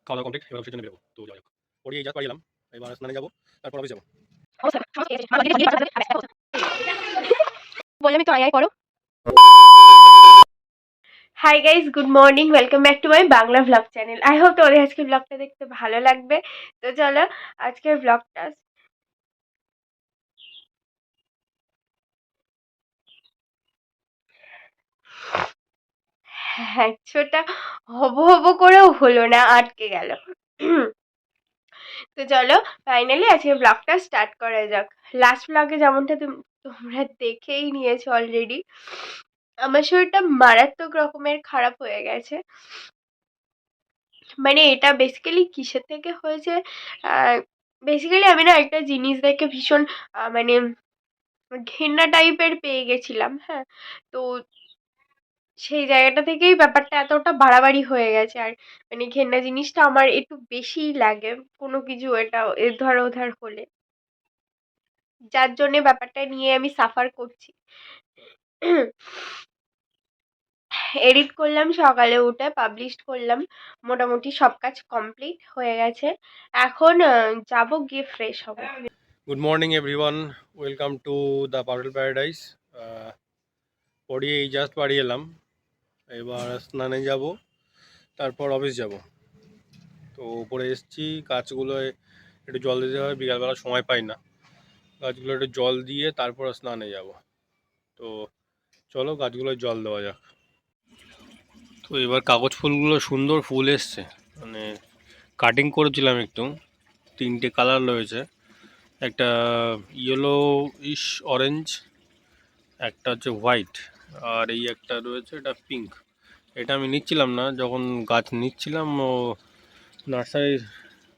খাওয়া দাওয়া কমপ্লিট, এবার অফিসের জন্য বেরোবো। তো যাই হোক, পরে এই জাস্ট বাড়ি এলাম, এবার স্নানে যাবো, তারপর অফিস যাবো। বললামই তো আয় করো। Hi guys, good morning, welcome back to my Bangla vlog channel. I hope তোমাদের আজকের ব্লগটা দেখতে ভালো লাগবে। তো চলো আজকের ব্লগটা একশোটা হবো হবো করেও হলো না, আটকে গেল। তো চলো ফাইনালি আজকে ব্লগটা স্টার্ট করা যাক। লাস্ট ব্লগে যেমনটা তোমরা দেখেই নিয়েছো অলরেডি, আমার শরীরটা মারাত্মক রকমের খারাপ হয়ে গেছে। মানে এটা বেসিক্যালি কিসের থেকে হয়েছে, বেসিক্যালি আমি না একটা জিনিস দেখে ভীষণ মানে ঘেন্না টাইপের পেয়ে গেছিলাম। হ্যাঁ, তো সেই জায়গাটা থেকেই ব্যাপারটা এতটা বাড়াবাড়ি হয়ে গেছে। আর মানে ঘেন্না জিনিসটা আমার একটু বেশিই লাগে কোনো কিছু এটা এধার ওধার হলে, যার জন্য ব্যাপারটা নিয়ে আমি সাফার করছি। এডিট করলাম সকালে উঠে, পাবলিশ করলাম, মোটামুটি সব কাজ কমপ্লিট হয়ে গেছে। এখন যাব, গিয়ে ফ্রেশ হব। Good morning everyone, welcome to the Parul paradise. পড়িয়ে এই জাস্ট বাড়ি এলাম, এবার স্নানে যাব, তারপর অফিস যাব। তো উপরে এসেছি, গাছগুলো একটু জল দিতে হয়, বিকালবেলা সময় পাই না, গাছগুলো একটু জল দিয়ে তারপর স্নানে যাব। তো চলো গাছগুলো জল দেওয়া যাক। তো এবার কাগজ ফুলগুলো সুন্দর ফুল এসছে, মানে কাটিং করেছিলাম একটু, 3টে কালার রয়েছে, একটা ইয়েলো ইশ অরেঞ্জ, একটা হচ্ছে হোয়াইট, আর এই একটা রয়েছে, এটা পিঙ্ক। এটা আমি নিচ্ছিলাম না, যখন গাছ নিচ্ছিলাম ও নার্সারির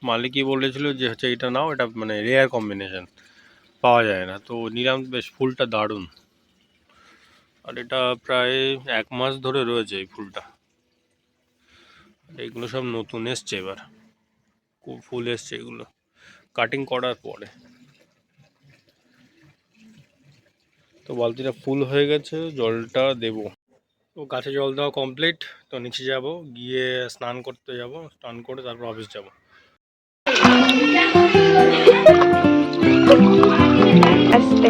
মালিকই বলেছিল যে হচ্ছে এটা নাও, এটা মানে রেয়ার কম্বিনেশন, পাওয়া যায় না। তো নিলাম, বেশ ফুলটা দারুণ। আর এটা প্রায় 1 মাস ধরে রয়েছে এই ফুলটা। এইগুলো সব নতুন এসছে, এবার খুব ফুল এসছে এগুলো কাটিং করার পরে। তো বালতিটা ফুল হয়ে গেছে, জলটা দেবো। তো গাছে জল দেওয়া কমপ্লিট, তো নিচে যাব, গিয়ে স্নান করতে যাব, স্নান করে তারপর অফিস যাব। আস্তে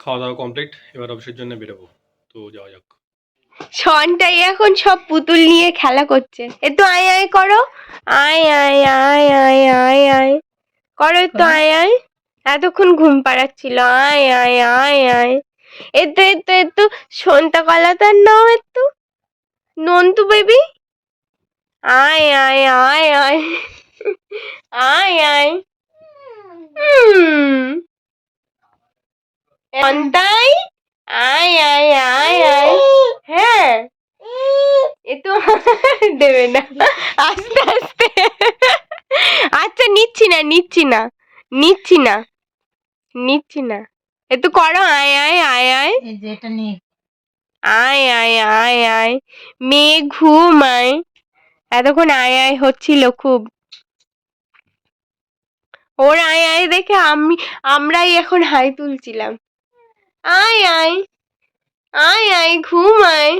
খাওয়া দাওয়া কমপ্লিট, এবার অফিসের জন্য বেরোবো। তো যাওয়া যাক। শনটাই এখন সব পুতুল নিয়ে খেলা করছে। একটু আয় আয় করো, আয় আয় আয় আয় আয় আয় করো, একটু আয় আয়। এতক্ষণ ঘুম পাড়াচ্ছিল, আয় আয় আয় আয়। একটু একটু একটু সন্তা কলাতার নাও, একটু নন্তু বেবি, আয় আয় আয় আয় আয় আয়। সন্তাই, আয় আয় আয় আয়। হ্যাঁ, একটু দেবে না, আস্তে আস্তে। আচ্ছা নিচ্ছি না নিচ্ছি না নিচ্ছি না নিচ্ছি না, একটু করো, আয় আয় আয় আয় আয় আয় আয় আয়। মেয়ে ঘুমায়, এতক্ষণ আয় আয় হচ্ছিল খুব। ওর আয় আয় দেখে আমরাই এখন হাই তুলছিলাম। আয় আয় আয় আয়, ঘুমায়,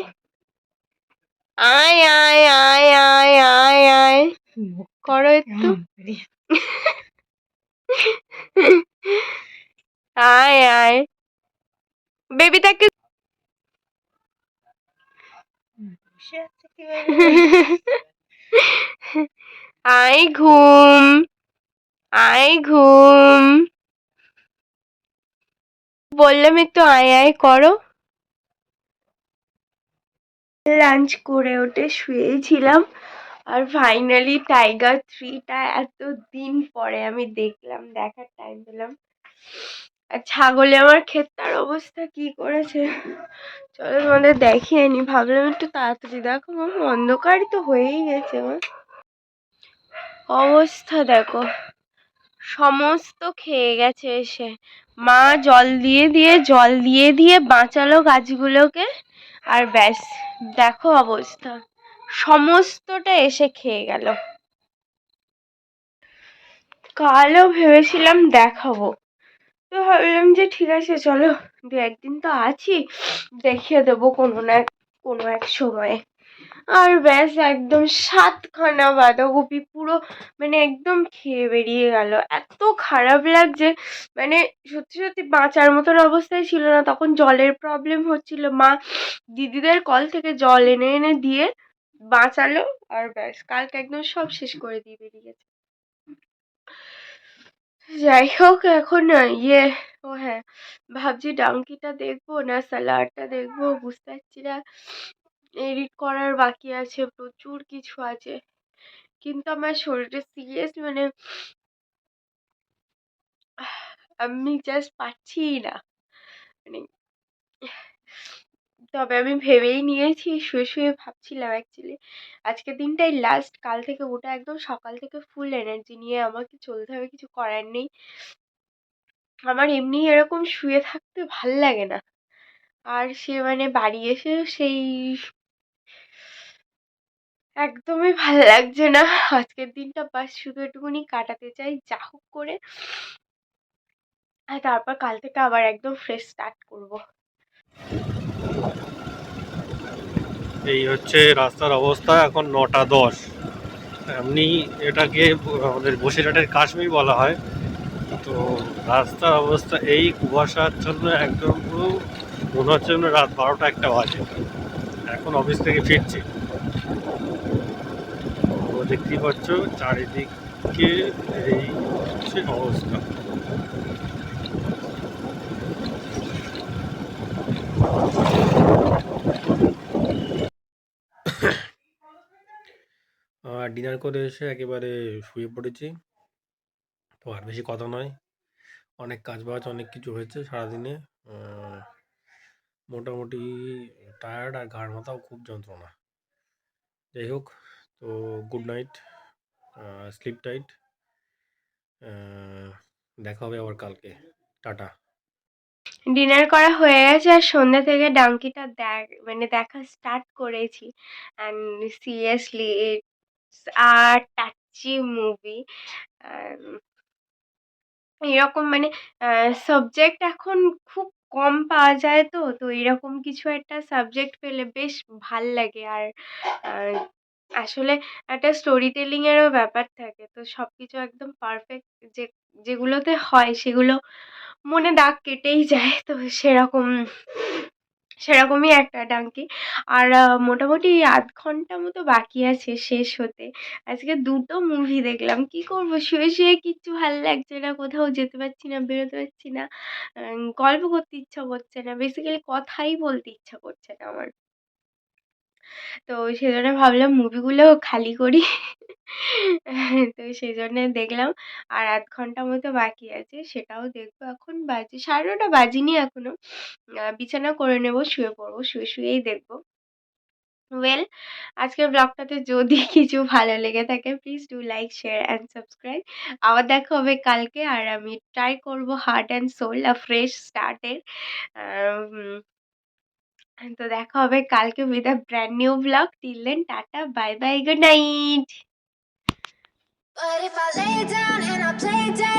আয় আয় আয় আয় আয় আয় করো একটু। আয় আয় বেবিটাকে। আয় ঘুম, আয় ঘুম, বললাম একটু আয় আয় করো। লাঞ্চ করে ওঠে শুয়েছিলাম, আর ফাইনালি টাইগার 3টা এতদিন পরে আমি দেখলাম, দেখার টাইম পেলাম। আর ছাগলে আমার ক্ষেতটার অবস্থা কি করেছে চলো তোমাদের দেখিয়ে নি, ভাবলাম একটু তাড়াতাড়ি দেখো। অন্ধকারই তো হয়েই গেছে আমার। অবস্থা দেখো, সমস্ত খেয়ে গেছে এসে। মা জল দিয়ে দিয়ে বাঁচালো গাছগুলোকে, আর ব্যাস দেখো অবস্থা, সমস্তটা এসে খেয়ে গেল। কালও ভেবেছিলাম দেখাবো, তো ভাবলাম যে ঠিক আছে চলো, দু একদিন তো আছি, দেখিয়ে দেবো কোনো এক সময়ে। আর ব্যাস একদম 7খানা বাঁধাকপি পুরো মানে একদম খেয়ে বেরিয়ে গেল। এত খারাপ লাগছে, মানে সত্যি সত্যি বাঁচার মতন অবস্থায় ছিল না। তখন জলের প্রবলেম হচ্ছিল, মা দিদিদের কল থেকে জল এনে এনে দিয়ে বাঁচালো। আর ব্যাস কালকে একদম সব শেষ করে দিয়ে বেরিয়ে গেছে। যাই হোক, এখন ও হ্যাঁ, ভাবছি ডাঙ্কিটা দেখবো না স্যালাডটা দেখবো, বুঝতে পারছি না। এডিট করার বাকি আছে, প্রচুর কিছু আছে, কিন্তু আমার শরীরে সিরিয়াসলি মানে আমি জাস্ট পাচ্ছি না, মানে তবে আমি ভেবেই নিয়েছি, শুয়ে শুয়ে ভাবছিলাম অ্যাকচুয়ালি আজকের দিনটাই লাস্ট। কাল থেকে ওটা একদম সকাল থেকে ফুল এনার্জি নিয়ে আমাকে চলতে হবে, কিছু করার নেই। আমার এমনি এরকম শুয়ে থাকতে ভাল লাগে না, আর সে মানে বাড়ি এসে সেই একদমই ভাল লাগছে না। আজকের দিনটা বাস শুধু একটুখানি কাটাতে চাই যা হোক করে, আর তারপর কাল থেকে আবার একদম ফ্রেশ স্টার্ট করব। এই হচ্ছে রাস্তার অবস্থা, এখন 9টা 10। এমনি এটাকে আমাদের বসিরহাটের কাশ্মীর বলা হয়। তো রাস্তার অবস্থা এই কুয়াশার জন্য একদম পুরো মনে হচ্ছে যেন রাত 12টা 1টা বাজে। এখন অফিস থেকে ফিরছি, তো দেখতেই পাচ্ছ চারিদিকে এই হচ্ছে অবস্থা। ডিনার করে এসে একেবারে শুয়ে পড়েছি। তো আর বেশি কথা নয়, অনেক কাজ বাজ অনেক কিছু হয়েছে সারাদিনে। মোটামুটি টায়ার্ড, আর ঘাড় মাথাও খুব যন্ত্রণা। যাই হোক, তো গুড নাইট, স্লিপ টাইট, দেখা হবে আবার কালকে। টাটা। ডিনার করা হয়ে গেছে, আর সন্ধ্যা থেকে ডাঙ্কিটা মানে দেখা স্টার্ট করেছি। And seriously it's a touchy movie. এরকম মানে সাবজেক্ট এখন খুব কম পাওয়া যায়, তো তো এরকম কিছু একটা সাবজেক্ট পেলে বেশ ভাল লাগে। আর আহ, আসলে একটা স্টোরি টেলিং এরও ব্যাপার থাকে, তো সবকিছু একদম পারফেক্ট যে যেগুলোতে হয় সেগুলো মনে দাগ কেটেই যায়। তো সেরকম সেরকমই একটা ডাঙ্কি। আর মোটামুটি ০.৫ ঘন্টা মতো বাকি আছে শেষ হতে। আজকে ২টো মুভি দেখলাম। কি করব? শুয়ে শুয়ে কিচ্ছু ভাল লাগছে না। কোথাও যেতে পারছি না, বেরোতে পারছি না। গল্প করতে ইচ্ছা করছে না। বেসিক্যালি কথাই বলতে ইচ্ছা করছে না আমার। তো সেজন্য ভাবলাম মুভিগুলো খালি করি। তো সেজন্যে দেখলাম। আর ০.৫ ঘন্টা মতো বাকি আছে, সেটাও দেখবো। এখন বাজে ৯:৩০ বাজেনি এখনো। বিছানা করে নেব, শুয়ে পড়বো। শুয়ে শুয়েই দেখবো। ওয়েল, আজকের ব্লগটাতে যদি কিছু ভালো লেগে থাকে please do like, share and subscribe. আবার দেখা হবে কালকে, আর আমি ট্রাই করবো হার্ট অ্যান্ড সোল ফ্রেশ স্টার্টের। তো দেখা হবে কালকে with a brand new blog. Till then tata, bye bye, good night. But if I lay down and I play down